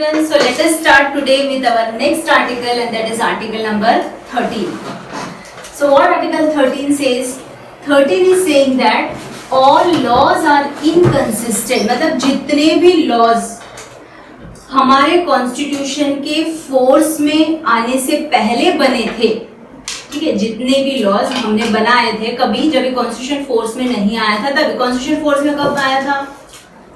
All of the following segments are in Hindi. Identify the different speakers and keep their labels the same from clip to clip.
Speaker 1: everyone, so let us start today with our next article, and that is article number 13. So what article 13 says? 13 is saying that all laws are inconsistent. मतलब जितने भी laws हमारे कॉन्स्टिट्यूशन के फोर्स में आने से पहले बने थे, ठीक है, जितने भी लॉज हमने बनाए थे, कभी जब कॉन्स्टिट्यूशन फोर्स में नहीं आया था, तभी कॉन्स्टिट्यूशन फोर्स में कब आया था?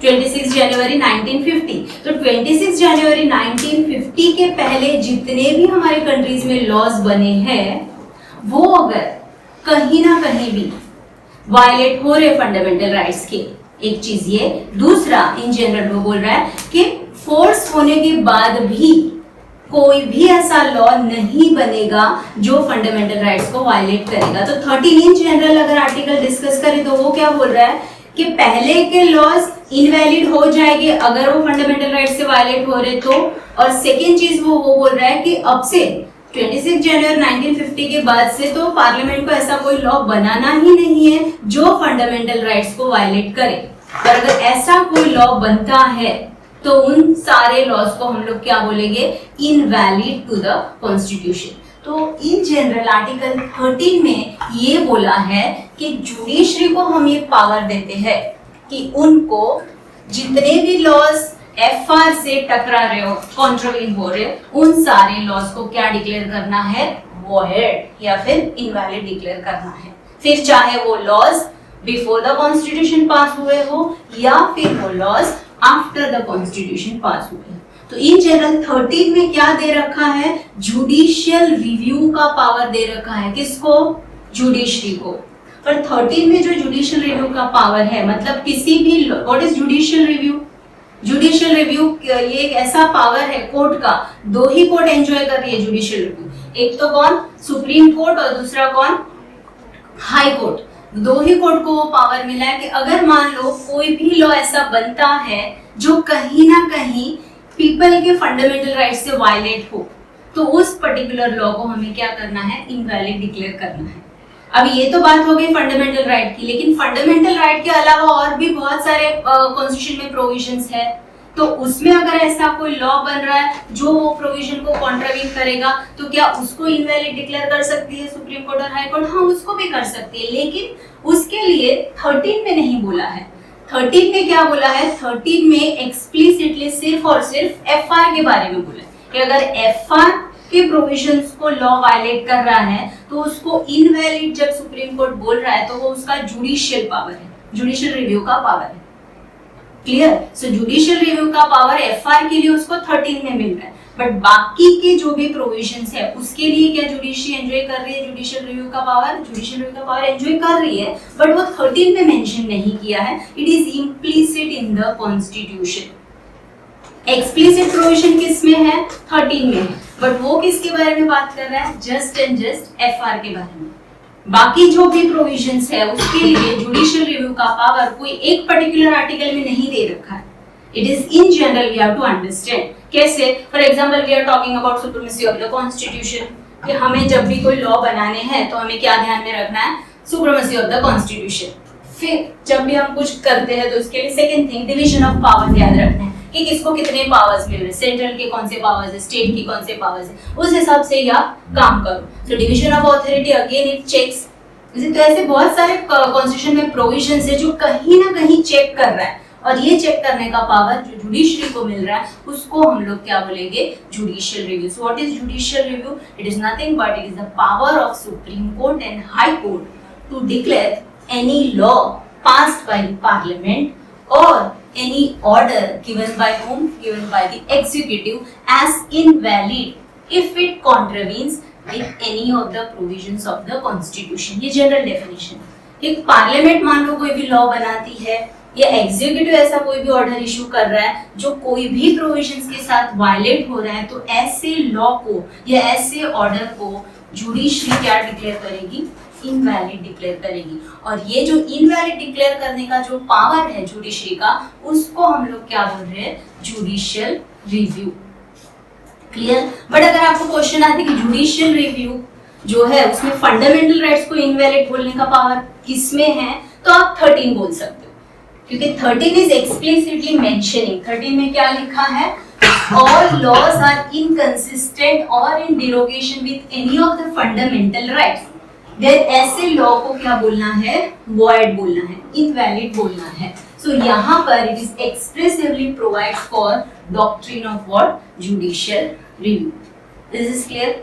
Speaker 1: 26 जनवरी 1950। तो 26 जनवरी 1950 के पहले जितने भी हमारे कंट्रीज में लॉज बने हैं, वो अगर कहीं ना कहीं भी वायलेट हो रहे फंडामेंटल राइट्स के, एक चीज ये, दूसरा इन जनरल वो बोल रहा है कि फोर्स होने के बाद भी कोई भी ऐसा लॉ नहीं बनेगा जो फंडामेंटल राइट्स को वायलेट करेगा। तो 13 इन जनरल अगर आर्टिकल डिस्कस करें तो वो क्या बोल रहा है कि पहले के लॉज इनवैलिड हो जाएंगे अगर वो फंडामेंटल राइट्स से वायलेट हो रहे तो, और सेकेंड चीज वो बोल रहा है कि अब से 26 जनवरी 1950 के बाद से तो पार्लियामेंट को ऐसा कोई लॉ बनाना ही नहीं है जो फंडामेंटल राइट्स को वायलेट करे, और अगर ऐसा कोई लॉ बनता है तो उन सारे लॉज को हम लोग क्या बोलेंगे? Invalid to the constitution. तो इन जनरल आर्टिकल 13 में ये बोला है कि जुडिशरी को हम ये पावर देते हैं कि उनको जितने भी लॉज एफआर से टकरा रहे हो, कॉन्ट्रावीन हो रहे, उन सारे लॉज को क्या डिक्लेयर करना है? वॉइड या फिर इनवैलिड डिक्लेयर करना है। फिर चाहे वो लॉज बिफोर द कॉन्स्टिट्यूशन पास हुए हो या फिर वो लॉज आफ्टर द कॉन्स्टिट्यूशन पास हुए। तो इन जनरल 13 में क्या दे रखा है? जुडिशियल रिव्यू का पावर दे रखा है। किसको? जुडिशरी को। पर 13 में जो जुडिशियल रिव्यू का पावर है, मतलब किसी भी, what is judicial review? Judicial review ये एक ऐसा पावर है कोर्ट का, दो ही कोर्ट एंजॉय कर रही है जुडिशियल रिव्यू, एक तो कौन? सुप्रीम कोर्ट, और दूसरा कौन? High court. दो ही कोर्ट को वो पावर मिला है कि अगर मान लो कोई भी लॉ ऐसा बनता है जो कहीं ना कहीं पीपल के फंडामेंटल राइट से वायलेट हो, तो उस पर्टिकुलर लॉ को हमें क्या करना है? इनवैलिड डिक्लेयर करना है। अब ये तो बात हो गई फंडामेंटल राइट की, लेकिन फंडामेंटल राइट के अलावा और भी बहुत सारे कॉन्स्टिट्यूशन में प्रोविजंस है, तो उसमें अगर ऐसा कोई लॉ बन रहा है जो वो प्रोविजन को कॉन्ट्रावीन करेगा, तो क्या उसको इनवैलिड डिक्लेयर कर सकती है सुप्रीम कोर्ट और हाई कोर्ट? हाँ, उसको भी कर सकती है, लेकिन उसके लिए 13 में नहीं बोला है। 13 में क्या बोला है? 13 में एक्सप्लिसिटली सिर्फ और सिर्फ एफआर के बारे में बोला है कि अगर एफआर के प्रोविजंस को लॉ वायलेट कर रहा है तो उसको इनवैलिड जब सुप्रीम कोर्ट बोल रहा है तो वो उसका जुडिशियल पावर है, जुडिशियल रिव्यू का पावर है। क्लियर? सो जुडिशियल रिव्यू का पावर एफआर के लिए उसको 13 में मिल रहा है, बट बाकी के जो भी प्रोविजंस है उसके लिए क्या जुडिशरी एंजॉय कर रही है? जुडिशियल रिव्यू का पावर, जुडिशियल रिव्यू का पावर एंजॉय कर रही है, बट वो 13 में मेंशन नहीं किया है। It is implicit in the constitution. Explicit provision किस में है? 13 में है, बट वो किसके बारे में बात कर रहा है? जस्ट एंड जस्ट एफआर के बारे में। बाकी जो भी प्रोविजंस है उसके लिए जुडिशियल रिव्यू का पावर कोई एक पर्टिकुलर आर्टिकल में नहीं दे रखा है। It is in general, we have to understand. कैसे? For example we are talking about supremacy of the constitution, कि हमें जब भी कोई लॉ बनाने हैं तो हमें क्या ध्यान में रखना है? Supremacy of the constitution. फिर जब भी हम कुछ करते हैं तो उसके लिए second thing, division of power याद रखना है कि किसको कितने पावर्स मिल रहे हैं, सेंट्रल के कौन से पावर्स है, स्टेट की कौन से पावर्स है, उस हिसाब से आप काम करो। So division of authority again it checks. तो ऐसे बहुत सारे कॉन्स्टिट्यूशन में प्रोविजंस है जो कहीं ना कहीं चेक कर रहा है, और ये चेक करने का पावर जो जुडिशरी को मिल रहा है उसको हम लोग क्या बोलेंगे? Judicial review. So what is judicial review? It is nothing but it is the power of supreme court and high court to declare any law passed by the parliament or any order given by whom? Given by the executive as invalid if it contravenes with any of the provisions of the constitution। ये जनरल डेफिनेशन है। एक पार्लियामेंट मान लो कोई भी लॉ बनाती है या एग्जीक्यूटिव ऐसा कोई भी ऑर्डर इशू कर रहा है जो कोई भी प्रोविजंस के साथ वायलेट हो रहा है, तो ऐसे लॉ को या ऐसे ऑर्डर को जुडिशरी क्या डिक्लेयर करेगी? इनवैलिड डिक्लेयर करेगी। और ये जो इनवैलिड डिक्लेयर करने का जो पावर है जुडिशरी का, उसको हम लोग क्या बोल रहे हैं? Judicial review. क्लियर? बट अगर आपको क्वेश्चन आते कि जुडिशियल रिव्यू जो है उसमें फंडामेंटल राइट्स को इनवैलिड बोलने का पावर किसमें है, तो आप 13 बोल सकते हो, क्योंकि 13 इज एक्सप्लिसिटली मेंशनिंग। 13 में क्या लिखा है? all laws are inconsistent or in derogation with any of the fundamental rights, then ऐसे लॉ को क्या बोलना है, void बोलना है, invalid बोलना है. So यहाँ पर it is expressively provide for doctrine of what, judicial review. This is clear?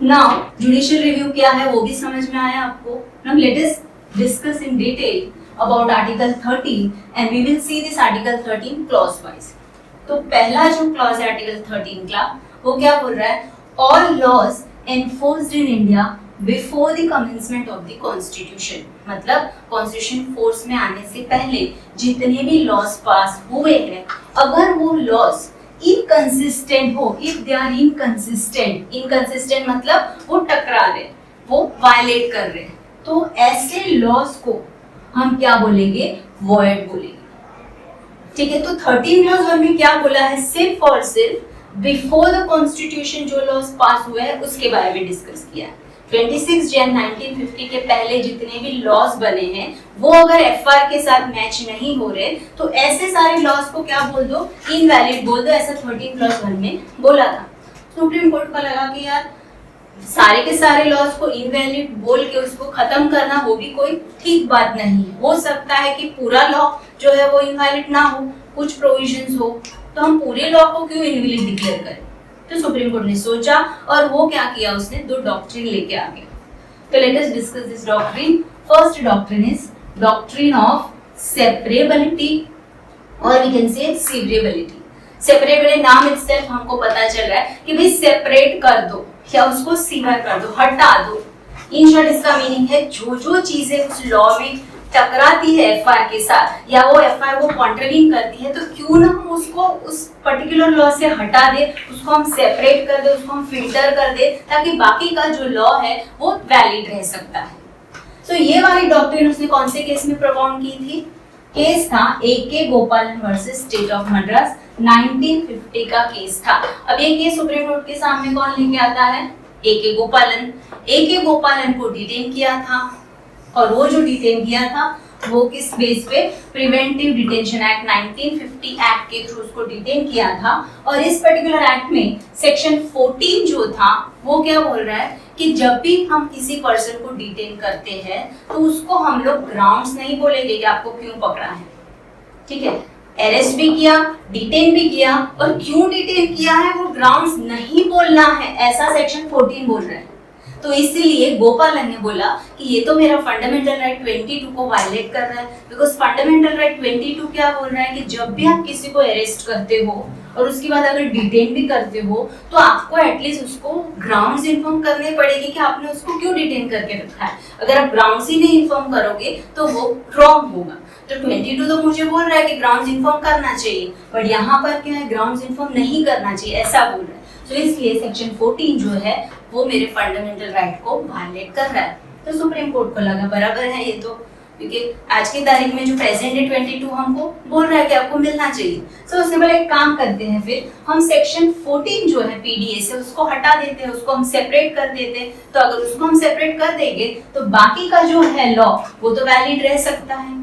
Speaker 1: Now judicial review क्या है वो भी समझ में आया आपको. Now let us discuss in detail about Article 13 and we will see this Article 13 clause wise. तो पहला जो क्लॉज है आर्टिकल 13 का वो क्या बोल रहा है, all laws enforced in India before the commencement of the constitution, मतलब कॉन्स्टिट्यूशन फोर्स में आने से पहले जितने भी लॉज पास हुए हैं, अगर वो लॉज इनकंसिस्टेंट हो, if they are inconsistent, inconsistent मतलब वो टकरा रहे, वो वायलेट कर रहे, तो ऐसे लॉज को हम क्या बोलेंगे, वॉइड बोलेंगे. ठीक है, तो 13 क्लॉज 1 में क्या बोला है, सिर्फ और सिर्फ बिफोर द कॉन्स्टिट्यूशन जो लॉज पास हुए हैं उसके बारे में डिस्कस किया है. 26 जन 1950 के पहले जितने भी लॉज बने हैं वो अगर एफआर के साथ मैच नहीं हो रहे तो ऐसे सारे लॉज को क्या बोल दो, इनवैलिड बोल दो. ऐसा 13 क्लॉज 1 में बोला था. सुप्रीम कोर्ट का लगा कि यार सारे के सारे लॉज को इनवैलिड बोल के उसको खत्म करना वो भी कोई ठीक बात नहीं. हो सकता है कि पूरा लॉ जो है वो इनवैलिड ना हो, कुछ प्रोविजंस हो, तो हम पूरे लॉ को क्यों इनवैलिड डिक्लेयर करें. तो सुप्रीम कोर्ट ने सोचा और वो क्या किया, उसने दो डॉक्ट्रिन लेके आ गया. तो let us discuss this doctrine. First doctrine is doctrine of separability और वी कैन से सीवरेबिलिटी. सेपरेबिलिटी नाम इटसेल्फ हमको पता चल रहा है कि भाई सेपरेट कर दो या उसको सीवर कर दो, हटा दो. इन शॉर्ट इसका मीनिंग है जो जो चीजें उस लॉ में टकराती है एफआर के साथ या वो एफआर को कॉन्ट्रवीन करती है तो क्यों ना हम उसको उस पर्टिकुलर लॉ से हटा दे, उसको हम सेपरेट कर दे, उसको हम फिल्टर कर दे ताकि बाकी का जो लॉ है वो वैलिड रह सकता है. तो ये वाली डॉक्ट्रिन उसने कौन से केस में प्रोपाउंड की थी, केस था ए.के. गोपालन वर्सेस स्टेट ऑफ मद्रास, 1950 का केस था. अब ये केस सुप्रीम कोर्ट के सामने कौन लेके आता है, ए.के. गोपालन. ए.के. गोपालन को डिटेन किया था और वो जो डिटेन किया था वो किस बेस पे, प्रिवेंटिव डिटेंशन एक्ट 1950 एक्ट के थ्रू उसको डिटेन किया था. और इस पर्टिकुलर एक्ट में सेक्शन 14 जो था वो क्या बोल रहा है कि जब भी हम किसी पर्सन को डिटेन करते हैं तो उसको हम लोग ग्राउंड्स नहीं बोलेंगे कि आपको क्यों पकड़ा है. ठीक है, अरेस्ट भी किया, डिटेन भी किया और क्यों डिटेन किया है वो ग्राउंड्स नहीं बोलना है, ऐसा सेक्शन 14 बोल रहा है. तो इसीलिए गोपालन ने बोला कि ये तो मेरा फंडामेंटल राइट 22 को वायलेट कर रहा है, बिकॉज फंडामेंटल राइट 22 क्या बोल रहा है कि जब भी आप किसी को अरेस्ट करते हो और उसके बाद अगर डिटेन भी करते हो तो आपको एटलीस्ट उसको ग्राउंड्स इन्फॉर्म करने पड़ेगी कि आपने उसको क्यों डिटेन करके रखा है. अगर आप ग्राउंड्स ही नहीं इन्फॉर्म करोगे तो वो रॉन्ग होगा. तो 22 तो मुझे बोल रहा है कि ग्राउंड्स इन्फॉर्म करना चाहिए, बट यहाँ पर क्या है, ग्राउंड्स इन्फॉर्म नहीं करना चाहिए ऐसा बोल रहा है. तो इसलिए सेक्शन 14 जो है वो मेरे फंडामेंटल राइट को वायलेट कर रहा है. तो सुप्रीम कोर्ट को लगा बराबर है ये तो, क्योंकि आज की तारीख में जो प्रेजेंट है 22 हमको बोल रहा है कि आपको मिलना चाहिए. तो उसने बोला एक काम करते हैं, फिर हम सेक्शन 14 जो है पीडीए से उसको हटा देते हैं, उसको हम सेपरेट कर देते हैं. तो अगर उसको हम सेपरेट कर देंगे तो बाकी का जो है लॉ वो तो वैलिड रह सकता है.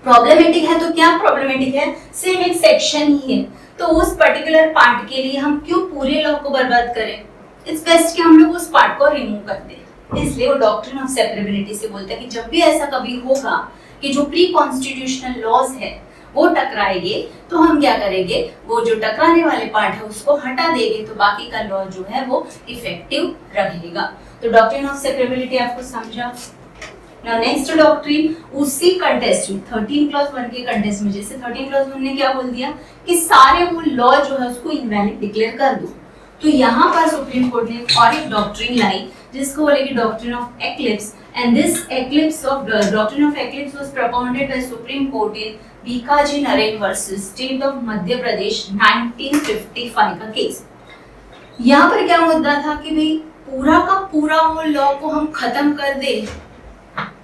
Speaker 1: प्रॉब्लमेटिक है तो क्या प्रॉब्लमेटिक है, सेम एक सेक्शन ही है, तो उस पर्टिकुलर पार्ट के लिए हम क्यों पूरे लॉ को बर्बाद करें. इट्स बेस्ट कि हम लोग उस पार्ट को रिमूव कर दें. इसलिए वो डॉक्ट्रिन ऑफ सेपरेबिलिटी से बोलता है कि जब भी ऐसा कभी होगा कि जो प्री कॉन्स्टिट्यूशनल लॉज है वो टकराएंगे तो हम क्या करेंगे, वो जो टकराने वाले पार्ट है उसको हटा देंगे तो बाकी का लॉ जो है वो इफेक्टिव रहेगा. तो डॉक्ट्रिन ऑफ सेपरेबिलिटी आपको समझा. नाउ नेक्स्ट डॉक्ट्रिन उसी कंटेस्ट में 13 क्लॉज 1 के कंटेस्ट में, जैसे 13 क्लॉज 1 ने क्या बोल दिया कि सारे वो लॉ जो है उसको इनवैलिड डिक्लेयर कर दो. तो यहाँ पर सुप्रीम कोर्ट ने और एक डॉक्ट्रिन लाई जिसको बोलेगी doctrine of eclipse. And this eclipse of doctrine of eclipse was propounded by Supreme Court in Bhikaji Narain versus state of Madhya Pradesh 1955 का केस. यहाँ पर क्या मुद्दा था कि भाई पूरा का पूरा वो लॉ को हम खत्म कर दे,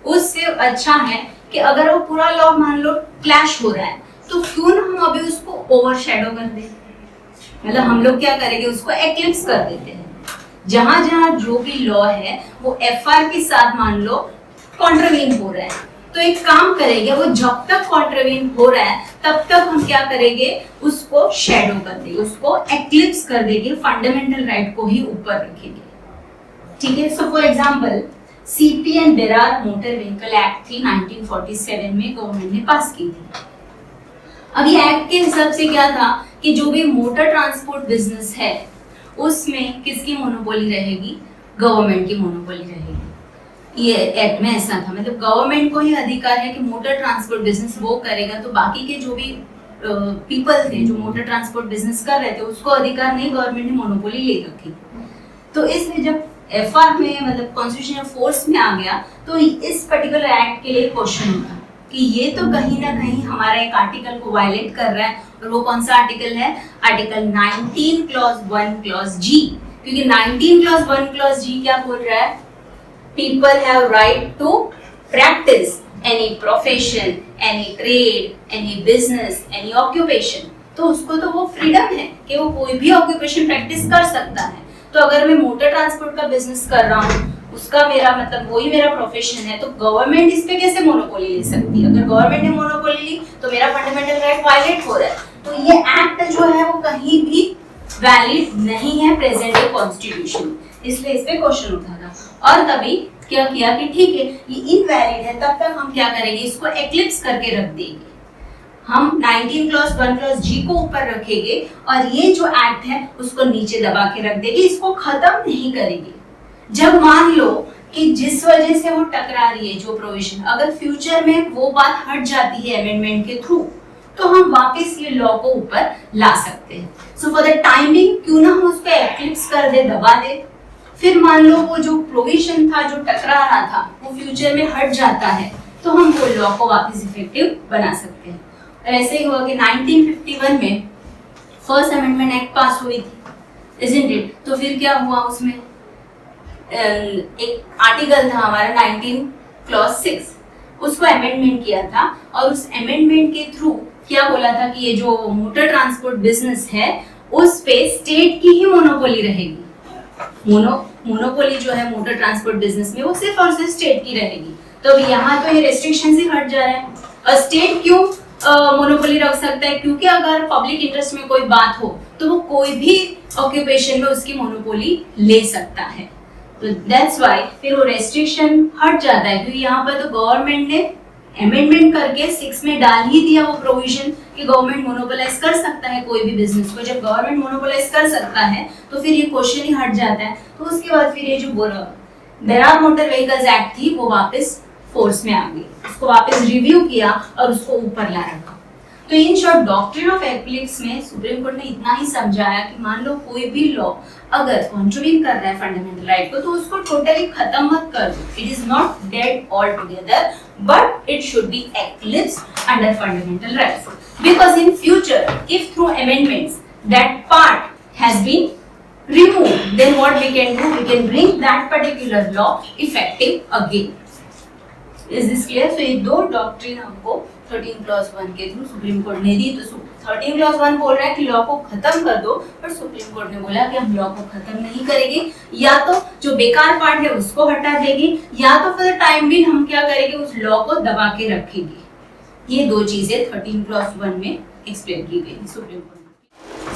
Speaker 1: उससे अच्छा है कि अगर वो पूरा लॉ मान लो क्लैश हो रहा है तो क्यों ना हम अभी उसको ओवरशैडो कर दें. मतलब हम लोग क्या करेंगे, उसको एक्लिप्स कर देते हैं. जहां जहां जो भी लॉ है वो एफआर के साथ मान लो कॉन्ट्रवीन हो रहा है तो एक काम करेंगे, वो जब तक कॉन्ट्रवीन हो रहा है तब तक हम क्या करेंगे, उसको शेडो कर देंगे, उसको एक्लिप्स कर देंगे, फंडामेंटल राइट को ही ऊपर रखेंगे। ठीक है। So for example CP and Berar motor vehicle act थी 1947 में गवर्नमेंट ने पास की थी। अब ये एक्ट के हिसाब से क्या था कि जो भी मोटर ट्रांसपोर्ट बिजनेस है उसमें किसकी मोनोपोली रहेगी, गवर्नमेंट की मोनोपोली रहेगी। ये एक्ट में ऐसा था, मतलब गवर्नमेंट को ही अधिकार है कि मोटर ट्रांसपोर्ट बिजनेस वो करेगा, तो बाकी के जो भी पीपल थे जो मोटर ट्रांसपोर्ट बिजनेस कर रहे थे उसको अधिकार नहीं, गवर्नमेंट ने मोनोपोली ले रखी। तो इसलिए जब एफआर में मतलब कॉन्स्टिट्यूशन फोर्स में आ गया तो इस पर्टिकुलर एक्ट के लिए क्वेश्चन होता कि ये तो कहीं ना कहीं हमारा एक आर्टिकल को वायलेट कर रहा है, और वो कौन सा आर्टिकल है, आर्टिकल 19 क्लॉज 1 क्लॉज जी। क्योंकि 19 क्लॉज 1 क्लॉज जी क्या बोल रहा है, people have right to practise any profession, any trade, any business, any occupation. तो उसको तो वो फ्रीडम है कि वो कोई भी ऑक्यूपेशन प्रैक्टिस कर सकता है। तो अगर मैं मोटर ट्रांसपोर्ट का बिजनेस कर रहा हूँ, उसका मेरा मतलब वही मेरा प्रोफेशन है, तो गवर्नमेंट इस पे कैसे मोनोपोली ले सकती है। अगर गवर्नमेंट ने मोनोपोली ली तो मेरा फंडामेंटल राइट वायलेट हो रहा है। तो ये एक्ट जो है वो कहीं भी वैलिड नहीं है प्रेजेंट डे कॉन्स्टिट्यूशन, इसलिए इस पे क्वेश्चन उठा था। और तभी क्या किया कि ठीक है ये इनवैलिड है, तब तक हम क्या करेंगे, इसको एक्लिप्स करके रख देंगे। हम 19 क्लॉज 1 क्लॉज जी को ऊपर रखेंगे और ये जो एक्ट है उसको नीचे दबा के रख देंगे, इसको खत्म नहीं करेंगे। जब मान लो कि जिस वजह से वो टकरा रही है जो प्रोविजन, अगर फ्यूचर में वो बात हट जाती है अमेंडमेंट के थ्रू, तो हम वापस ये लॉ को ऊपर ला सकते हैं। सो फॉर द टाइमिंग क्यों ना हम उसको एक्लिप्स कर दे, दबा दे, फिर मान लो वो जो प्रोविजन था जो टकरा रहा था वो फ्यूचर में हट जाता है, तो हम वो लॉ को वापस इफेक्टिव बना सकते हैं। ऐसे ही हुआ कि 1951 में फर्स्ट अमेंडमेंट एक्ट पास हुई थी, इजंट इट। तो फिर क्या हुआ, उसमें एक आर्टिकल था हमारा 19 क्लॉज 6, उसको अमेंडमेंट किया था और उस अमेंडमेंट के थ्रू क्या बोला था कि ये जो मोटर ट्रांसपोर्ट बिजनेस है उस पे स्टेट की ही मोनोपोली रहेगी। मोनोपोली जो है मोटर ट्रांसपोर्ट बिजनेस में वो सिर्फ और सिर्फ स्टेट की रहेगी। तो अब यहाँ तो ये रेस्ट्रिक्शन ही हट जा रहा है। और स्टेट क्यों मोनोपोली रख सकता है, क्योंकि अगर पब्लिक इंटरेस्ट में कोई बात हो तो वो कोई भी ऑक्यूपेशन में उसकी मोनोपोली ले सकता है। तो दैट्स व्हाई फिर वो रेस्ट्रिक्शन हट जाता है, क्योंकि यहाँ पर तो गवर्नमेंट ने अमेंडमेंट करके 6 में डाल ही दिया वो प्रोविजन कि गवर्नमेंट मोनोपोलाइज कर सकता है कोई भी बिजनेस को। जब गवर्नमेंट मोनोपोलाइज कर सकता है तो फिर ये क्वेश्चन ही हट जाता है। तो उसके बाद फिर ये जो बेरार मोटर व्हीकल्स एक्ट थी वो वापस फोर्स में आ गई, उसको वापस रिव्यू किया और उसको ऊपर ला रखा। तो in short doctrine of eclipse में सुप्रीम कोर्ट ने इतना ही समझाया कि मान लो कोई भी लॉ अगर कॉन्ट्रीब्यूट कर रहा है फंडामेंटल राइट को, तो उसको टोटली खत्म मत कर दो। It is not dead altogether, but it should be eclipse under fundamental rights, because in future if through amendments that part has been removed, then what we can do, we can bring that particular law effective again. Is this clear? So ये दो डॉक्ट्रिन हमको 13 क्लॉज 1 के थ्रू सुप्रीम कोर्ट ने दी। तो 13 क्लॉज 1 बोल रहा है कि लॉ को खत्म कर दो, पर सुप्रीम कोर्ट ने बोला कि हम लॉ को खत्म नहीं करेंगे, या तो जो बेकार पार्ट है उसको हटा देंगे, या तो फॉर द टाइम बीइंग हम क्या करेंगे, उस लॉ को दबा के रखेंगे। ये दो चीजें 13 क्लॉज 1 में एक्सप्लेन की गई supreme court.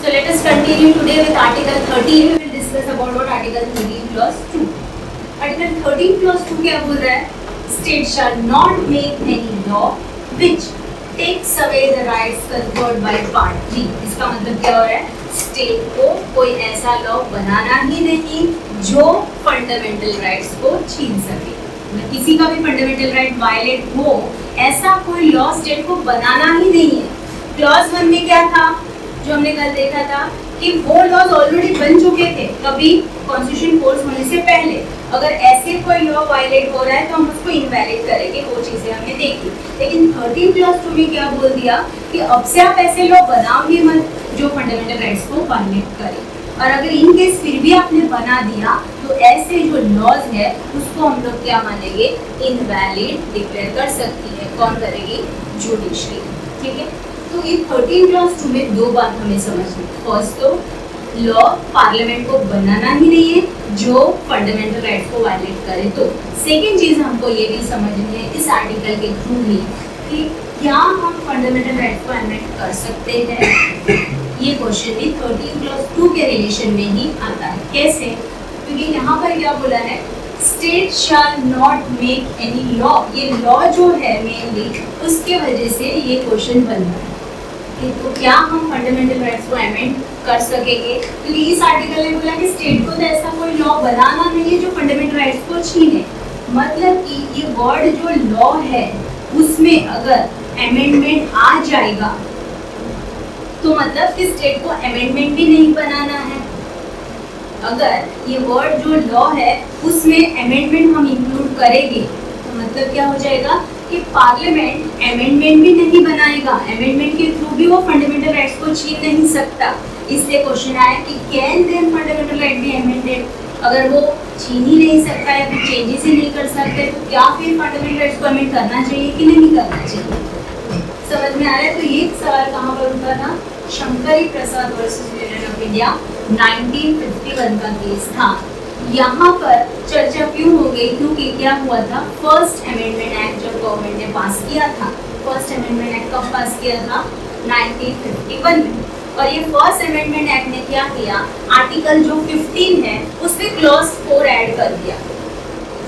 Speaker 1: So let us continue today with Article 13. We will discuss about what Article 13 Clause 2. Article 13 Clause 2 क्या बोल रहा है? State shall not make any law which takes away the rights conferred by Part 3. इसका मतलब क्या हो रहा है? State को कोई ऐसा लॉ बनाना ही नहीं जो फंडामेंटल राइट्स को छीन सके। किसी का भी फंडामेंटल राइट वायलेट हो, ऐसा कोई लॉ स्टेट को बनाना ही नहीं है। क्लॉज 1 में क्या था जो हमने कल देखा था कि वो लॉज ऑलरेडी बन चुके थे कभी कॉन्स्टिट्यूशन फोर्स होने से पहले। अगर ऐसे कोई लॉ वायलेट हो रहा है तो हम उसको इनवैलिड करेंगे, वो चीजें हमने देखी। लेकिन 13 क्लॉज 2 में क्या बोल दिया कि अब से आप ऐसे लॉ बनाओ ही मत जो फंडामेंटल राइट्स को वायलेट करे, और अगर इन केस फिर भी आपने बना दिया तो ऐसे जो लॉज है उसको हम लोग क्या मानेंगे, इनवैलिड डिक्लेयर कर सकती है। कौन करेगी? जुडिशरी। ठीक है। तो ये 13 क्लॉज 2 में दो बात हमें समझनी। फर्स्ट तो लॉ पार्लियामेंट को बनाना ही नहीं है जो फंडामेंटल राइट्स को वायलेट करे। तो सेकेंड चीज हमको ये भी समझनी है इस आर्टिकल के थ्रू ही कि क्या हम फंडामेंटल राइट्स को अमेंड कर सकते हैं? ये क्वेश्चन भी 13+2 के रिलेशन में ही आता है। कैसे? क्योंकि यहाँ पर क्या बोला है, state shall not make any law. ये लॉ जो है मेनली उसके वजह से ये क्वेश्चन बन रहा है। तो क्या हम फंडामेंटल राइट्स को अमेंड कर सकेंगे? क्योंकि इस आर्टिकल ने बोला कि स्टेट को तो ऐसा कोई लॉ बनाना नहीं है जो फंडामेंटल राइट्स को छीने। मतलब कि ये वर्ड जो लॉ है उसमें अगर अमेंडमेंट आ जाएगा तो मतलब कि स्टेट को अमेंडमेंट भी नहीं बनाना है। अगर ये वर्ड जो लॉ है उसमें अमेंडमेंट हम इंक्लूड करेंगे तो मतलब क्या हो जाएगा कि पार्लियामेंट अमेंडमेंट भी नहीं बनाएगा, अमेंडमेंट के थ्रू भी वो फंडामेंटल राइट्स को छीन नहीं सकता। इसलिए क्वेश्चन आया कि can then fundamental right be amended? अगर वो छीन ही नहीं सकता है, फिर चेंजेस ही नहीं कर सकते, तो क्या फिर फंडामेंटल राइट्स को अमेंड करना चाहिए कि नहीं करना चाहिए? समझ में आ रहा है? तो ये सवाल कहाँ पर उठा था? शंकरी प्रसाद वर्सेस यूनियन ऑफ इंडिया 1951 का केस था। यहाँ पर चर्चा क्यों हो गई? क्योंकि क्या हुआ था, फर्स्ट अमेंडमेंट एक्ट जब गवर्नमेंट ने पास किया था, फर्स्ट अमेंडमेंट एक्ट कब पास किया था? 1951 में। और ये फर्स्ट अमेंडमेंट एक्ट ने क्या किया, आर्टिकल जो 15 है उसमें क्लॉज 4 ऐड कर दिया।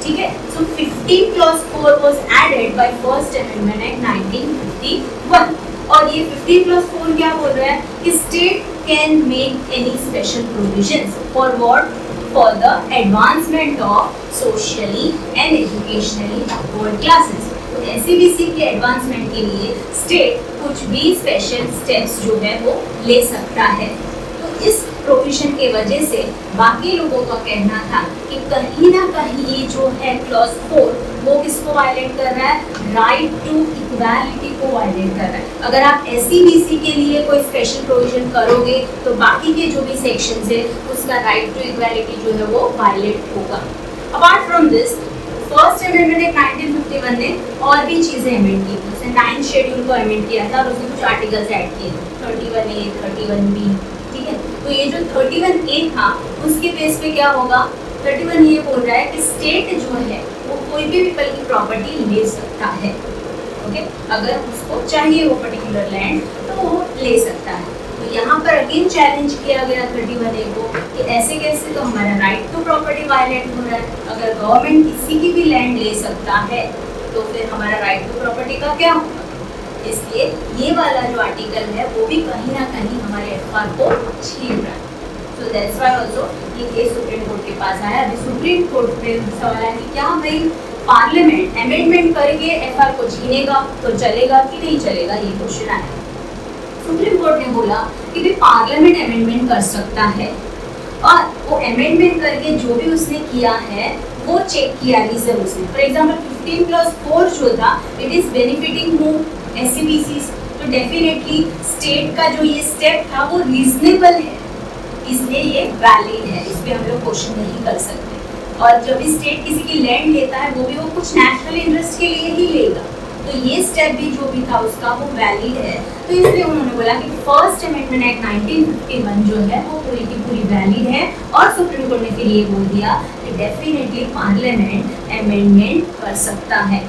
Speaker 1: ठीक है, so 15 clause 4 was added by first amendment act 1951। और ये 15 क्लॉज 4 क्या बोल रहा है कि state can make any special provisions for what? For the advancement of socially and educationally backward classes. तो एससीबीसी के एडवांसमेंट के लिए स्टेट कुछ भी स्पेशल स्टेप्स जो है वो ले सकता है। तो इस प्रोविजन के वजह से बाकी लोगों का कहना था कि कहीं ना कहीं ये जो है क्लॉज 4 वो किसको वायलेट कर रहा है? राइट टू इक्वालिटी को वायलेट कर रहा है। अगर आप एससीबीसी के लिए कोई स्पेशल प्रोविजन करोगे तो बाकी के जो भी सेक्शंस है उसका राइट टू इक्वालिटी जो है वो वायलेट होगा। Apart from this, first amendment act 1951 ने और भी चीजें अमेंड की थी। उसने 9 शेड्यूल को अमेंड किया था और उसने कुछ आर्टिकल्स ऐड किए थे, 31A, 31B। ठीक है, तो ये जो 31A था उसके बेस पे क्या होगा? 31 ये बोल रहा है कि स्टेट जो है वो कोई भी पीपल की प्रॉपर्टी ले सकता है। ओके, अगर उसको चाहिए वो पर्टिकुलर लैंड तो वो ले सकता है। तो यहाँ पर अगेन चैलेंज किया गया 31A को कि ऐसे कैसे, तो हमारा राइट टू प्रॉपर्टी वायलेट हो रहा है। अगर गवर्नमेंट किसी की भी लैंड ले सकता है तो फिर हमारा राइट टू प्रॉपर्टी का क्या होगा? इसलिए ये वाला जो आर्टिकल है वो भी कहीं ना कहीं हमारे एफआर को छीन रहा है। सो दैट्स व्हाई आल्सो ये केस सुप्रीम कोर्ट के पास आया। अभी सुप्रीम कोर्ट में सवाल है कि क्या भाई पार्लियामेंट अमेंडमेंट करके एफआर को छीनेगा तो चलेगा कि नहीं चलेगा? ये क्वेश्चन आया। सुप्रीम कोर्ट ने बोला कि भी पार्लियामेंट अमेंडमेंट कर सकता है और वो अमेंडमेंट करके जो भी उसने किया है वो चेक किया रीजन उसने। फॉर एग्जांपल 15+4 जो था it is benefiting whom? SCBC. तो डेफिनेटली स्टेट का जो ये स्टेप था वो रीजनेबल है, इसलिए ये वैलिड है, इस पे हम लोग क्वेश्चन नहीं कर सकते। और जब भी स्टेट किसी की लैंड लेता है वो भी वो कुछ नेशनल इंटरेस्ट के लिए ही लेगा, तो ये स्टेप भी जो भी था उसका वो वैलिड है। तो इसलिए उन्होंने बोला कि फर्स्ट अमेंडमेंट एक्ट 1951 जो है वो पूरी की पूरी वैलिड है। और सुप्रीम कोर्ट ने फिर ये बोल दिया कि डेफिनेटली पार्लियामेंट अमेंडमेंट कर सकता है।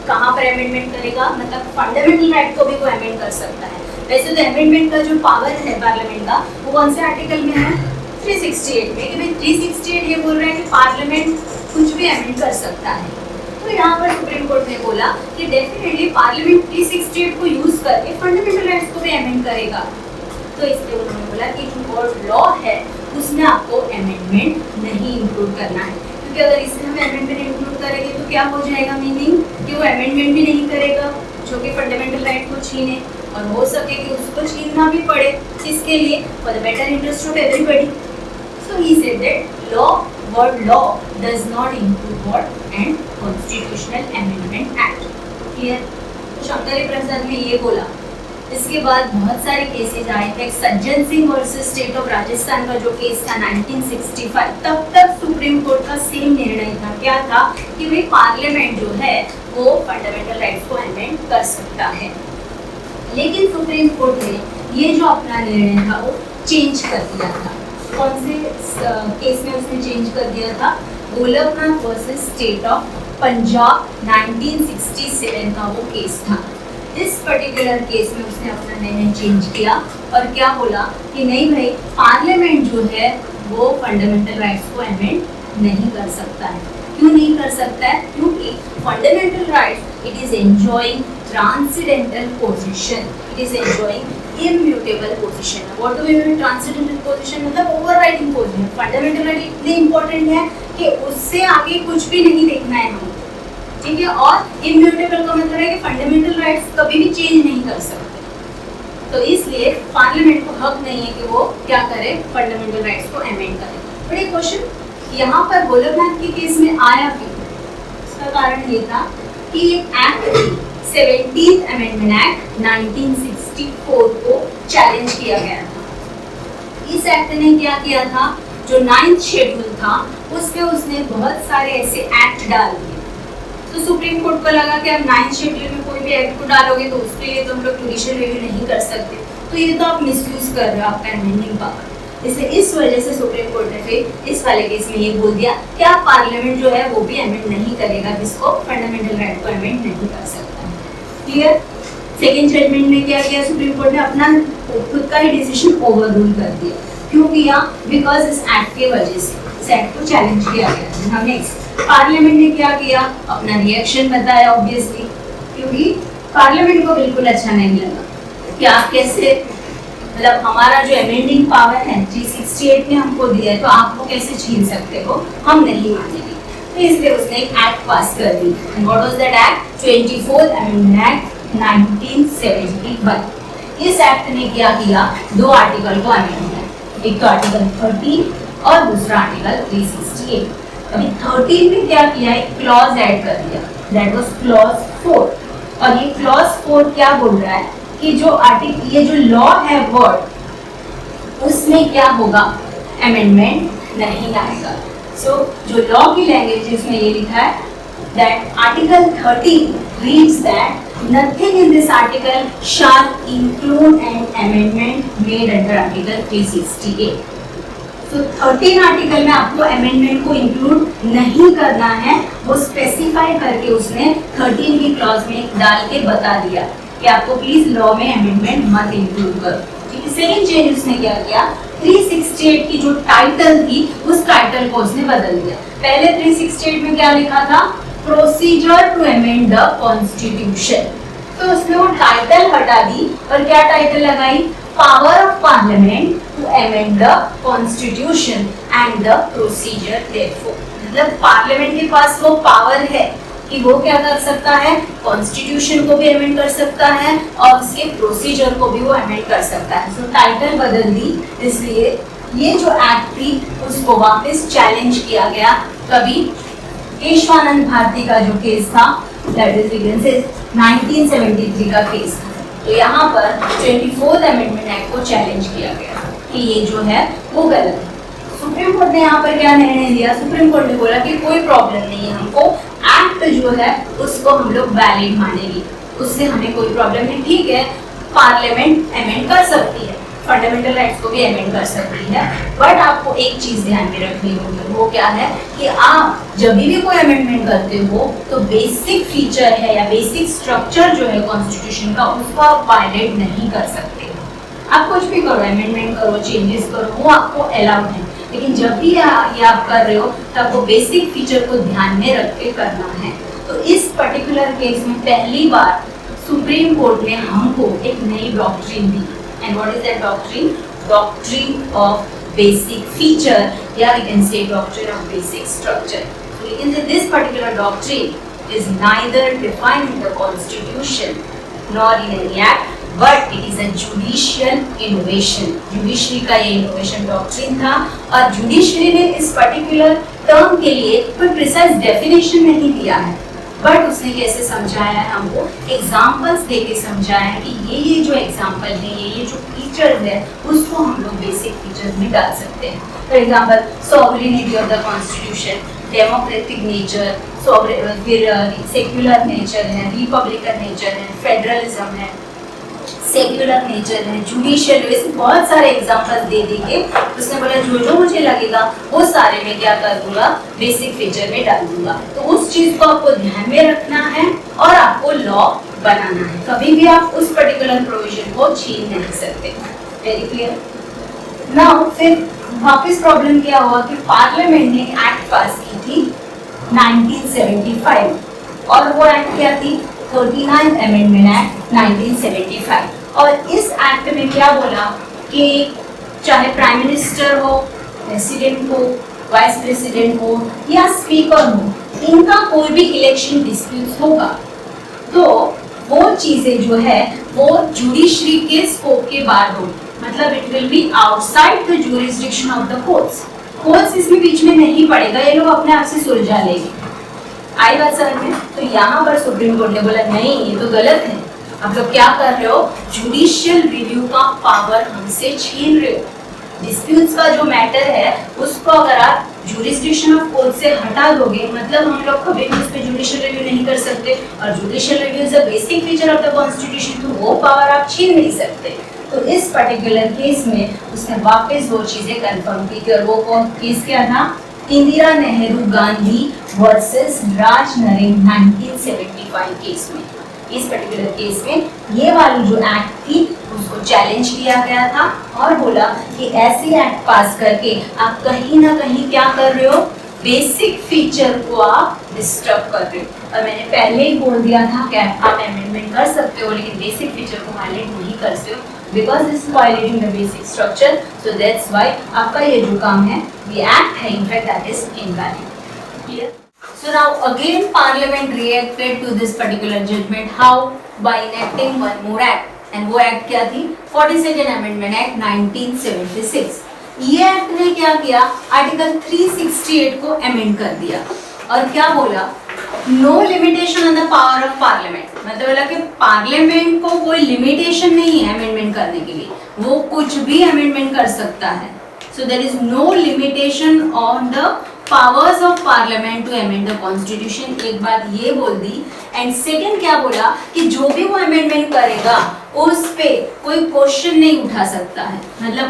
Speaker 1: कहाँ पर अमेंडमेंट करेगा? मतलब फंडामेंटल राइट को भी कोई अमेंड कर सकता है। वैसे तो अमेंडमेंट का जो पावर है पार्लियामेंट का वो कौन से आर्टिकल में है? 368 में। कि भाई 368 ये बोल रहा है कि पार्लियामेंट कुछ भी अमेंड कर सकता है। तो यहाँ पर सुप्रीम कोर्ट ने बोला कि डेफिनेटली पार्लियामेंट 368 को यूज करके फंडामेंटल राइट्स को भी अमेंड करेगा। तो इसलिए उन्होंने बोला कि जो और लॉ है उसमें आपको अमेंडमेंट नहीं इंक्लूड करना है, क्योंकि अगर इसमें हम अमेंडमेंट इंक्लूड करेंगे तो क्या हो जाएगा? मीनिंग कि वो अमेंडमेंट भी नहीं करेगा जो कि फंडामेंटल राइट को छीने, और हो सके कि उसको छीनना भी पड़े, इसके लिए for the better interest of everybody. So he said that law, word law does not include what? And constitutional amendment act. Clear? तो शंकरी प्रसाद ने ये बोला। इसके बाद बहुत सारे केसेस आए थे। Sajjan Singh versus state of Rajasthan का जो केस था 1965, तब तक सुप्रीम कोर्ट का सेम निर्णय था। क्या था? कि भाई पार्लियामेंट जो है वो फंडामेंटल राइट्स को अमेंड कर सकता है। लेकिन सुप्रीम कोर्ट ने ये जो अपना निर्णय था वो चेंज कर दिया था। कौन से केस में उसने चेंज कर दिया था? Golaknath versus state of Punjab 1967 का वो केस था। इस पर्टिकुलर केस में उसने अपना निर्णय चेंज किया और क्या बोला कि नहीं भाई, पार्लियामेंट जो है वो फंडामेंटल राइट्स को अमेंड नहीं कर सकता है। क्यों नहीं कर सकता है? क्योंकि fundamental rights it is enjoying transcendental position, it is enjoying immutable position. What do we mean transcendental position? मतलब ओवरराइडिंग पोजीशन। फंडामेंटल राइट इतने इंपॉर्टेंट है कि उससे आगे कुछ भी नहीं देखना है हमको, ठीक है। और इम्यूटेबल का मतलब है कि फंडामेंटल राइट्स कभी भी चेंज नहीं कर सकते। तो इसलिए पार्लियामेंट को हक नहीं है कि वो क्या करे, फंडामेंटल राइट्स को अमेंड करे। बट एक क्वेश्चन यहाँ पर गोलकनाथ के केस में आया क्यों? इसका कारण ये था कि एक एक्ट 17th अमेंडमेंट एक्ट 1964 को चैलेंज किया गया था। इस एक्ट ने क्या किया था, जो 9th शेड्यूल था उसमें उसने बहुत सारे ऐसे एक्ट डाल दिए। तो सुप्रीम कोर्ट को लगा कि अब 9th शेड्यूल में कोई भी एक्ट को डालोगे तो उसके लिए तो हम लोग जुडिशियल रिव्यू नहीं कर सकते, तो ये तो आप मिसयूज कर रहे हो आपका अमेंडिंग पावर। इसलिए इस वजह से सुप्रीम कोर्ट ने फिर इस वाले केस में ये बोल दिया कि आप पार्लियामेंट जो है वो भी अमेंड नहीं करेगा, जिसको फंडामेंटल राइट को अमेंड नहीं कर सकता। क्लियर? सेकेंड जजमेंट में क्या किया सुप्रीम कोर्ट ने, अपना खुद का ही डिसीजन ओवररूल कर दिया। क्यों किया? बिकॉज इस एक्ट के वजह से इस एक्ट को चैलेंज किया गया। नेक्स्ट, पार्लियामेंट ने क्या किया, अपना रिएक्शन बताया ऑब्वियसली, क्योंकि पार्लियामेंट को बिल्कुल अच्छा नहीं लगा कि आप कैसे, मतलब हमारा जो अमेंडिंग पावर है 368 ने हमको दिया है तो आप वो कैसे छीन सकते हो, हम नहीं मानेंगे। तो इसलिए उसने एक एक्ट पास कर दी। And what was that act? 24th amendment act 1971। इस एक्ट ने क्या किया, दो आर्टिकल को अमेंड किया, एक तो आर्टिकल 13 और दूसरा आर्टिकल 368। अभी 13 में क्या किया, एक क्लॉज ऐड कर दिया, दैट वाज क्लॉज 4। और ये क्लॉज 4 क्या बोल रहा है कि जो आर्टिकल, ये जो लॉ है वर्ड, उसमें क्या होगा, अमेंडमेंट नहीं आएगा। सो जो लॉ की लैंग्वेज इसमें ये लिखा है that article 13 reads that nothing in this article shall include an amendment made under article 368। तो 13 आर्टिकल में आपको अमेंडमेंट को इंक्लूड नहीं करना है, वो स्पेसिफाई करके उसने 13 की क्लॉज में डाल के बता दिया कि आपको प्लीज लॉ में अमेंडमेंट मत इंक्लूड करो। ठीक है। सेकंड चेंज उसने क्या किया, 368 की जो टाइटल थी उस टाइटल को उसने बदल दिया। पहले 368 में क्या लिखा था, procedure to amend the constitution, तो उसने वो टाइटल हटा दी और क्या टाइटल लगाई, power of parliament to amend the constitution and the procedure therefor. मतलब पार्लियामेंट के पास वो पावर है कि वो क्या कर सकता है, कॉन्स्टिट्यूशन को भी अमेंड कर सकता है और उसके प्रोसीजर को भी वो अमेंड कर सकता है। तो टाइटल बदल दी, इसलिए ये जो एक्ट थी उसको वापस चैलेंज किया गया। कभी केशवानंद भारती का जो केस था, दैट इज 1973 का केस था। तो यहाँ पर 24th अमेंडमेंट एक्ट को चैलेंज किया गया कि ये जो है वो गलत है। सुप्रीम कोर्ट ने यहाँ पर क्या निर्णय दिया, सुप्रीम कोर्ट ने बोला कि कोई प्रॉब्लम नहीं है, हमको एक्ट जो है उसको हम लोग वैलिड मानेंगे, उससे हमें कोई प्रॉब्लम नहीं। ठीक है, पार्लियामेंट अमेंड कर सकती है, फंडामेंटल राइट्स को भी अमेंड कर सकती है, बट आपको एक चीज ध्यान में रखनी होगी, वो क्या है कि आप जब भी कोई अमेंडमेंट करते हो तो बेसिक फीचर है या बेसिक स्ट्रक्चर जो है कॉन्स्टिट्यूशन का, उसको आप वायलेट नहीं कर सकते। आप कुछ भी करो, अमेंडमेंट करो, चेंजेस करो, वो आपको अलाउड है, लेकिन जब भी ये आप कर रहे हो तो आपको बेसिक फीचर को ध्यान में रख के करना है। तो इस पर्टिकुलर केस में पहली बार सुप्रीम कोर्ट ने हमको एक नई डॉक्ट्रिन दी। And what is that doctrine? Doctrine of basic feature, या we can say doctrine of basic structure. So we can say this particular doctrine is neither defined in the constitution nor in any act, but it is a judicial innovation. Judiciary का ये इनोवेशन डॉक्ट्रिन था और जुडिशरी ने इस पर्टिकुलर टर्म के लिए कोई प्रिसाइज डेफिनेशन नहीं दिया है, बट उसने कैसे समझाया है, हमको एग्जाम्पल्स देके समझाया है कि ये जो एग्जाम्पल है, ये जो फीचर्स है, उसको हम लोग बेसिक फीचर्स में डाल सकते हैं। For example, sovereignty of the constitution, democratic nature, फिर सेक्युलर नेचर है, रिपब्लिकन नेचर है, फेडरलिज्म है, सेक्युलर नेचर है, जुडिशियल, वैसे बहुत सारे एग्जांपल्स दे देंगे। उसने बोला जो जो मुझे लगेगा वो सारे मैं क्या कर दूंगा, बेसिक फीचर में डाल दूंगा। तो उस चीज को आपको ध्यान में रखना है और आपको लॉ बनाना है, कभी भी आप उस पर्टिकुलर प्रोविजन को छीन नहीं सकते। Very clear. नाउ फिर वापस प्रॉब्लम क्या हुआ कि पार्लियामेंट ने एक्ट पास की थी 1975 और वो एक्ट क्या थी 39th अमेंडमेंट एक्ट 1975। और इस एक्ट में क्या बोला कि चाहे प्राइम मिनिस्टर हो, प्रेसिडेंट हो, वाइस प्रेसिडेंट हो या स्पीकर हो, इनका कोई भी इलेक्शन डिस्प्यूट होगा तो वो चीजें जो है वो जुडिशरी के स्कोप के बाहर होगी, मतलब it will be outside the jurisdiction of the courts. Courts इसमें बीच में नहीं पड़ेगा, ये लोग अपने आप से सुलझा लेंगे। आई बात समझ में? तो यहाँ पर सुप्रीम कोर्ट ने बोला नहीं, ये तो गलत है, आप लोग क्या कर रहे हो, जुडिशियल रिव्यू का पावर हमसे छीन रहे हो। डिस्प्यूट्स का जो मैटर है उसको अगर आप जुरिसडिक्शन ऑफ कोर्ट से हटा दोगे, मतलब हम लोग कभी भी उस पर जुडिशियल रिव्यू नहीं कर सकते, और judicial review is a basic feature of the constitution, तो वो पावर आप छीन नहीं सकते। तो इस पर्टिकुलर केस में उसने वापस वो चीजें कंफर्म की और वो कौन केस क्या था, इंदिरा नेहरू गांधी वर्सेस राज नरेंद्र 1975 केस में। इस पर्टिकुलर केस में ये वाली जो एक्ट थी उसको चैलेंज किया गया था और बोला कि ऐसे एक्ट पास करके आप कहीं ना कहीं क्या कर रहे हो, बेसिक फीचर को आप डिस्टर्ब कर रहे हो। और मैंने पहले ही बोल दिया था कि आप अमेंडमेंट कर सकते हो लेकिन बेसिक फीचर को वायलेट नहीं कर सकते हो, because this is violating the basic structure, so that's why आपका ये जो काम है ये एक्ट है in fact that is invalid. Clear? So now again Parliament reacted to this particular judgment. How? By enacting one more act. And वो act क्या थी? 42nd Amendment Act 1976. ये एक्ट ने क्या किया? आर्टिकल 368 को अमेंड कर दिया और क्या बोला? No limitation on the power of parliament. मतलब बोला कि पार्लियामेंट को कोई लिमिटेशन नहीं है अमेंडमेंट करने के लिए, वो कुछ भी अमेंडमेंट कर सकता है। So there is no limitation on the powers of parliament to amend the constitution। एक बात ये बोल दी। एंड सेकंड क्या बोला कि जो भी वो अमेंडमेंट करेगा उस पे कोई क्वेश्चन नहीं उठा सकता है, मतलब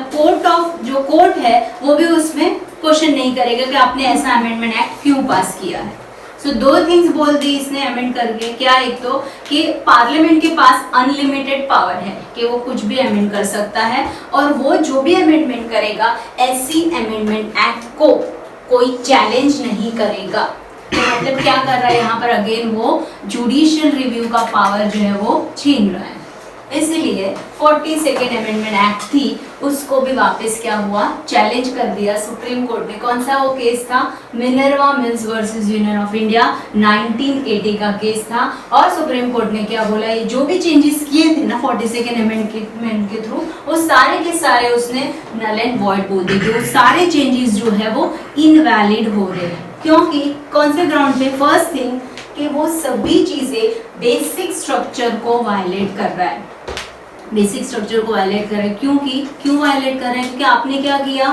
Speaker 1: कोर्ट है वो भी उसमें क्वेश्चन नहीं करेगा कि आपने ऐसा अमेंडमेंट एक्ट क्यों पास किया है। सो दो थिंग्स बोल दी इसने अमेंड करके। क्या? एक तो कि पार्लियामेंट के पास अनलिमिटेड पावर है कि वो कुछ भी अमेंड कर सकता है और वो जो भी अमेंडमेंट करेगा ऐसी अमेंडमेंट एक्ट को कोई चैलेंज नहीं करेगा। तो मतलब क्या कर रहा है यहाँ पर, अगेन वो जुडिशियल रिव्यू का पावर जो है वो छीन रहा है। इसलिए 42nd अमेंडमेंट एक्ट थी उसको भी वापस क्या हुआ, चैलेंज कर दिया सुप्रीम कोर्ट ने। कौन सा वो केस था? Minerva mills versus union of India 1980 का केस था। और सुप्रीम कोर्ट ने क्या बोला, ये जो भी चेंजेस किए थे ना 42nd अमेंडमेंट के थ्रू, वो सारे के सारे उसने नल एंड वॉइड बोल दिए, वो सारे चेंजेस जो है वो इनवैलिड हो रहे हैं। क्योंकि कौन से ग्राउंड पे? फर्स्ट थिंग कि वो सभी चीजें बेसिक स्ट्रक्चर को वायलेट कर रहा है, बेसिक स्ट्रक्चर को वायलेट कर रहे हैं। क्यों वायलेट कर रहे हैं? क्योंकि आपने क्या किया,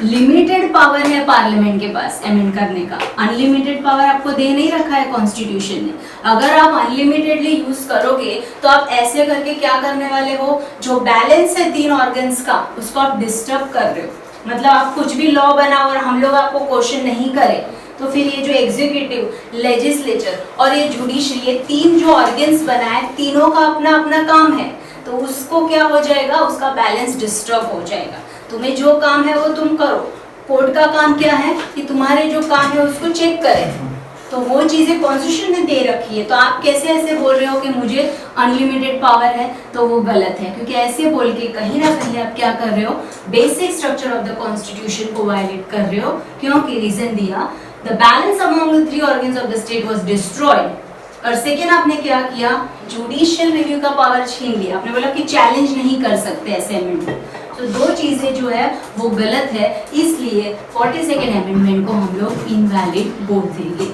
Speaker 1: लिमिटेड पावर है पार्लियामेंट के पास अमेंड करने का, अनलिमिटेड पावर आपको दे नहीं रखा है कॉन्स्टिट्यूशन ने। अगर आप अनलिमिटेडली यूज करोगे तो आप ऐसे करके क्या करने वाले हो, जो बैलेंस है तीन ऑर्गन्स का उसको आप डिस्टर्ब कर रहे हो। मतलब आप कुछ भी लॉ बनाओ और हम लोग आपको क्वेश्चन नहीं करें तो फिर ये जो एग्जीक्यूटिव, लेजिस्लेचर और ये जुडिशरी, ये तीन जो ऑर्गन्स बनाए, तीनों का अपना अपना काम है, तो उसको क्या हो जाएगा, उसका बैलेंस डिस्टर्ब हो जाएगा। तुम्हें जो काम है वो तुम करो, कोर्ट का काम क्या है कि तुम्हारे जो काम है उसको चेक करें, तो वो चीजें कॉन्स्टिट्यूशन ने दे रखी है। तो आप कैसे ऐसे बोल रहे हो कि मुझे अनलिमिटेड पावर है, तो वो गलत है, क्योंकि ऐसे बोल के कहीं ना कहीं आप क्या कर रहे हो, basic structure of the constitution को वायलेट कर रहे हो। क्योंकि रीजन दिया, the balance among the three organs of the state was destroyed. और सेकेंड आपने क्या किया, जुडिशियल रिव्यू का पावर छीन लिया। आपने बोला कि चैलेंज नहीं कर सकते ऐसे अमेंडमेंट। तो दो चीजें जो है वो गलत है, इसलिए 42nd अमेंडमेंट को हम लोग इनवैलिड बोल देंगे।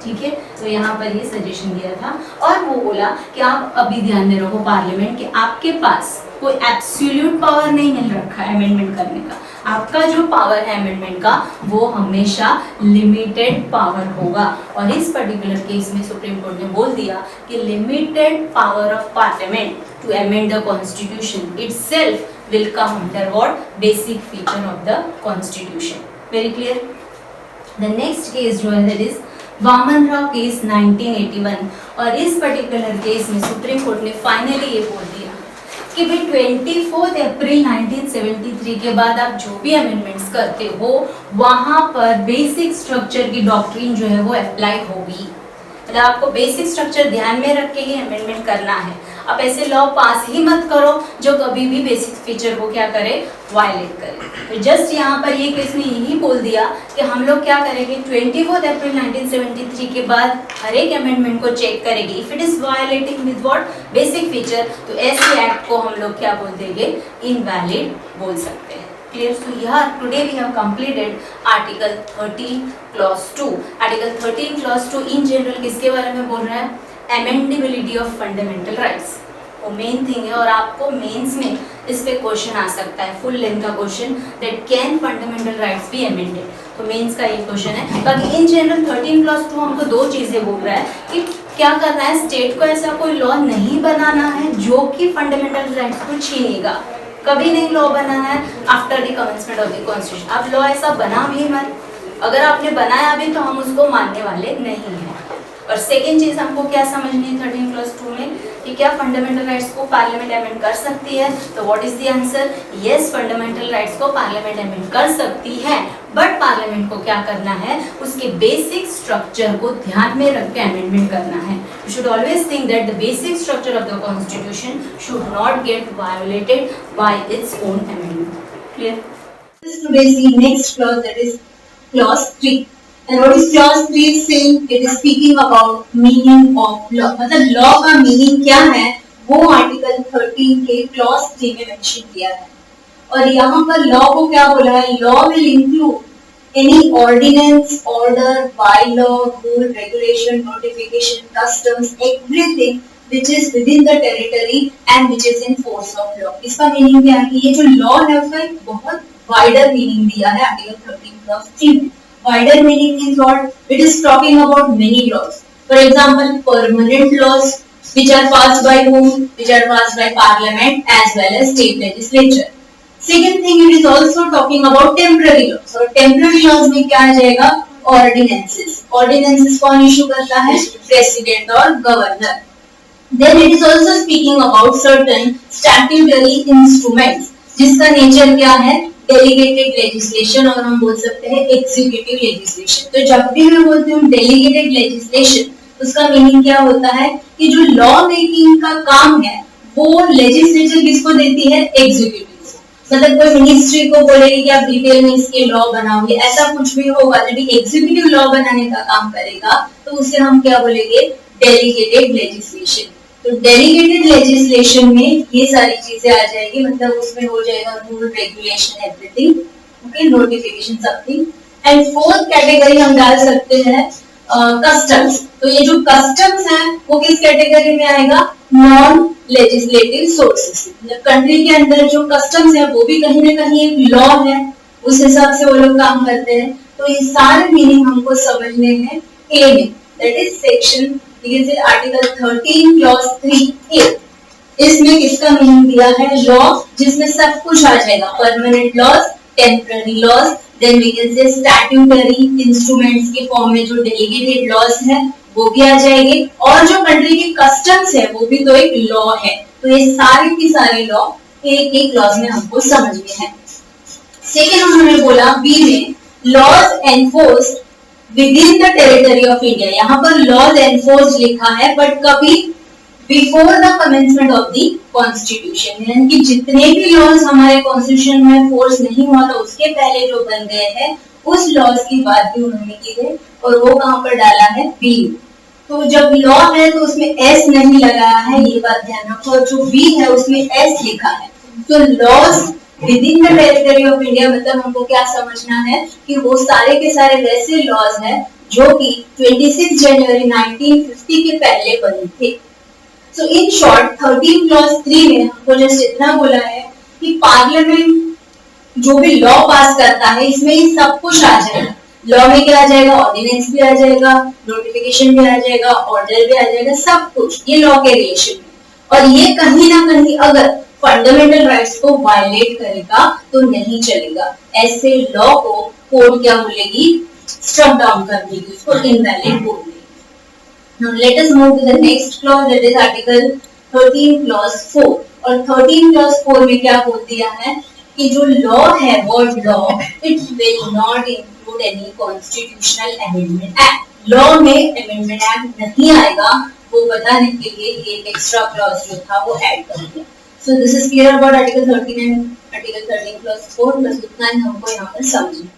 Speaker 1: ठीक है, तो यहाँ पर ये सजेशन दिया था। और वो बोला कि आप अभी ध्यान दे रखो पार्लियामेंट के आपके पास कोई एब्सोल्यूट पावर नहीं मिल रखा है अमेंडमेंट करने का। आपका जो पावर है अमेंडमेंट का वो हमेशा लिमिटेड पावर होगा। और इस पर्टिकुलर केस में सुप्रीम कोर्ट ने बोल दिया कि limited power of parliament to amend the constitution itself will come under what? Basic feature of the constitution. Very clear? The next case जो है that is Waman Rao case 1981, और इस पर्टिकुलर केस में सुप्रीम कोर्ट ने फाइनली ये बोल दिया कि भाई 24 अप्रैल 1973 के बाद आप जो भी अमेंडमेंट्स करते हो वहां पर बेसिक स्ट्रक्चर की डॉक्ट्रिन जो है वो अप्लाई होगी। मतलब आपको बेसिक स्ट्रक्चर ध्यान में रख के ही अमेंडमेंट करना है। आप ऐसे लॉ पास ही मत करो जो कभी भी बेसिक फीचर को क्या करे, वायलेट करे। तो जस्ट यहाँ पर ये केस में यही बोल दिया कि हम लोग क्या करेंगे, 24 अप्रैल 1973 के बाद हर एक अमेंडमेंट को चेक करेंगे। If it is violating with what, basic feature, तो ऐसे एक्ट को हम लोग क्या बोल देंगे, इनवैलिड बोल सकते हैं। Clear? So here today we have completed Article 13 Clause 2. Article 13 Clause 2 in general किसके बारे में बोल रहा है, amendability of fundamental rights। वो मेन थिंग है और आपको मेंस में इस पे क्वेश्चन आ सकता है, फुल लेंथ का question, that can fundamental rights be amended। तो मेंस का ये क्वेश्चन है। बाकी इन जनरल 13 Clause 2 हमको दो चीजें बोल रहा है कि क्या करना है, स्टेट को ऐसा कोई लॉ नहीं बनाना है जो कि फंडामेंटल राइट्स को छीनेगा। कभी नहीं लॉ बनाना है after the commencement of the constitution. आप लॉ ऐसा बना भी मत, अगर आपने बनाया भी तो हम उसको मानने वाले नहीं हैं। और सेकेंड चीज हमको क्या समझनी है 13 Clause 2 में कि क्या फंडामेंटल राइट्स को पार्लियामेंट अमेंड कर सकती है। तो what is the answer, yes, fundamental rights को पार्लियामेंट अमेंड कर सकती है, बट पार्लियामेंट को क्या करना है, उसके बेसिक स्ट्रक्चर को ध्यान में रख के अमेंडमेंट करना है। You should always think that the basic structure of the constitution should not gate violated bye its own amendment. Clear?
Speaker 2: Today is the next clause, that is clause 3. And what is clause 3 is saying? It is speaking about meaning of law. मतलब law का meaning क्या है वो आर्टिकल 13 के clause 3 में मेंशन किया है। और यहाँ पर law को क्या बोला है, law will include any ordinance, order, bylaw, rule, regulation, notification, customs, everything which is within the territory and which is in force of law। इसका मीनिंग क्या है कि ये जो law है उसका एक बहुत wider meaning दिया है आर्टिकल 13 clause 3 में। Wider meaning is what? It is talking about many laws. For example, permanent laws which are passed by whom? Which are passed by Parliament as well as state legislature. Second thing, it is also talking about temporary laws. और temporary laws में क्या आ जाएगा? Ordinances. Ordinances कौन issue करता है? President और Governor. Then it is also speaking about certain statutory instruments जिसका नेचर क्या है, डेलीगेटेड लेजिस्लेशन, और हम बोल सकते हैं एग्जीक्यूटिव लेजिस्लेशन। तो जब भी मैं बोलती हूँ डेलीगेटेड लेजिस्लेशन उसका मीनिंग क्या होता है कि जो लॉ मेकिंग का काम है वो लेजिस्लेचर किसको देती है, एग्जीक्यूटिव को। मतलब कोई मिनिस्ट्री को बोलेगी कि आप डिटेल में इसके लॉ बनाओगे, ऐसा कुछ भी होगा, जब एग्जीक्यूटिव लॉ बनाने का काम करेगा तो उसे हम क्या बोलेंगे, डेलीगेटेड लेजिस्लेशन। तो डेलीगेटेड लेजिस्लेशन में ये सारी चीजें आ जाएगी, मतलब उसमें हो जाएगा rule, regulation, everything, okay, notification, something. And fourth category हम डाल सकते हैं कस्टम्स। तो ये जो कस्टम्स है वो किस कैटेगरी में आएगा, नॉन लेजिस्लेटिव सोर्सेस। मतलब कंट्री के अंदर जो कस्टम्स है वो भी कहीं ना कहीं एक लॉ है, उस हिसाब से वो लोग काम करते हैं। तो ये सारे मीनिंग हमको समझने हैं ए में, that is section article 13 clause 3A। इसमें किसका मीनिंग दिया है, लॉ, जिसमें सब कुछ आ जाएगा, permanent laws, temporary laws, then we can say statutory instruments के फॉर्म में जो डेलीगेटेड लॉज है वो भी आ जाएंगे, और जो कंट्री की कस्टम्स है वो भी तो एक लॉ है। तो ये सारे के सारे लॉ एक एक क्लॉज में हमको समझने हैं। सेकेंड उन्होंने बोला बी में, laws enforced within the territory of India. यहाँ पर लॉज एनफोर्स लिखा है, बट कभी before the commencement of the constitution, यानी कि जितने भी लॉज हमारे कॉन्स्टिट्यूशन में फोर्स नहीं हुआ था उसके पहले जो बन गए हैं उस लॉज की बात भी उन्होंने की है, और वो कहाँ पर डाला है, बी। तो जब लॉ है तो उसमें एस नहीं लगाया है, ये बात ध्यान रखो, और जो बी है उसमें एस लिखा है। तो laws within the territory of India मतलब हमको क्या समझना है कि वो सारे के सारे वैसे लॉज हैं जो कि 26 जनवरी 1950 के पहले बने थे। सो इन शॉर्ट 13 क्लॉज 3 में हमको जस्ट इतना बोला है कि पार्लियामेंट जो भी लॉ पास करता है इसमें ये सब कुछ आ जाएगा। लॉ में क्या आ जाएगा, ऑर्डिनेंस भी आ जाएगा, नोटिफिकेशन भी आ जाएगा, ऑर्डर भी आ जाएगा, सब कुछ ये लॉ के रिलेशन में। और ये कहीं ना कहीं अगर फंडामेंटल राइट्स को वायलेट करेगा तो नहीं चलेगा। ऐसे लॉ को कोर्ट क्या बोलेगी, स्ट्रक डाउन कर देगी, उसको इनवैलिड बोल देगी। Now let us move to the next clause, that is article 13 clause 4। और 13 clause 4 में क्या बोल दिया है कि जो लॉ है, word law, it will not include any constitutional amendment act. Law में अमेंडमेंट एक्ट नहीं आएगा, वो बताने के लिए एक एक्स्ट्रा क्लॉज जो था वो ऐड कर दिया। So this is clear about article 13 and article 13 clause 4। बस उतना ही हमको यहाँ पर समझना।